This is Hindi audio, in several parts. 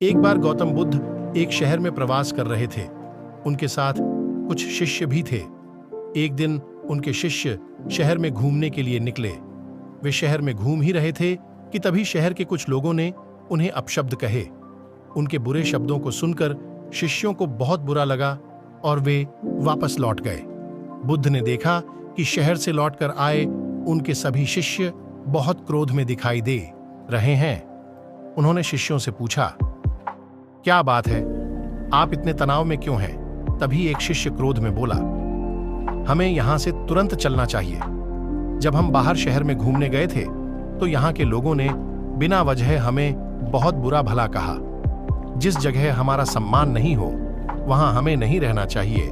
एक बार गौतम बुद्ध एक शहर में प्रवास कर रहे थे। उनके साथ कुछ शिष्य भी थे। एक दिन उनके शिष्य शहर में घूमने के लिए निकले। वे शहर में घूम ही रहे थे कि तभी शहर के कुछ लोगों ने उन्हें अपशब्द कहे। उनके बुरे शब्दों को सुनकर शिष्यों को बहुत बुरा लगा और वे वापस लौट गए। बुद्ध ने देखा कि शहर से लौटकर आए उनके सभी शिष्य बहुत क्रोध में दिखाई दे रहे हैं। उन्होंने शिष्यों से पूछा, क्या बात है, आप इतने तनाव में क्यों हैं? तभी एक शिष्य क्रोध में बोला, हमें यहां से तुरंत चलना चाहिए। जब हम बाहर शहर में घूमने गए थे तो यहां के लोगों ने बिना वजह हमें बहुत बुरा भला कहा। जिस जगह हमारा सम्मान नहीं हो वहां हमें नहीं रहना चाहिए।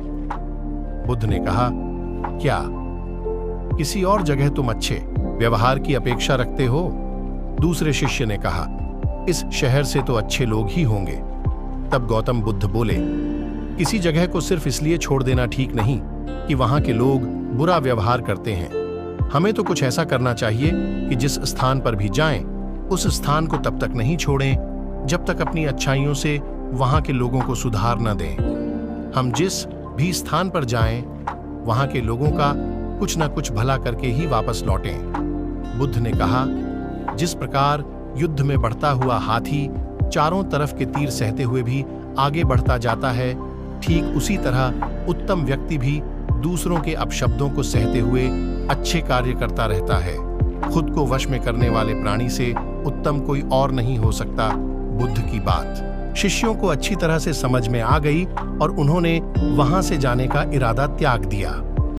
बुद्ध ने कहा, क्या किसी और जगह तुम अच्छे व्यवहार की अपेक्षा रखते हो? दूसरे शिष्य ने कहा, इस शहर से तो अच्छे लोग ही होंगे। तब गौतम बुद्ध बोले, किसी जगह को सिर्फ इसलिए छोड़ देना ठीक नहीं कि वहां के लोग बुरा व्यवहार करते हैं। हमें तो कुछ ऐसा करना चाहिए कि जिस स्थान पर भी जाएं, उस स्थान को तब तक नहीं छोड़ें जब तक अपनी अच्छाइयों से वहां के लोगों को सुधार न दें। हम जिस भी स्थान पर जाएं, वहां के लोगों का कुछ न कुछ भला करके ही वापस लौटें। बुद्ध ने कहा, जिस प्रकार युद्ध में बढ़ता हुआ हाथी चारों तरफ के तीर सहते हुए भी आगे बढ़ता जाता है, ठीक उसी तरह उत्तम व्यक्ति भी दूसरों के अपशब्दों को सहते हुए अच्छे कार्य करता रहता है। खुद को वश में करने वाले प्राणी से उत्तम कोई और नहीं हो सकता। बुद्ध की बात शिष्यों को अच्छी तरह से समझ में आ गई और उन्होंने वहां से जाने का इरादा त्याग दिया।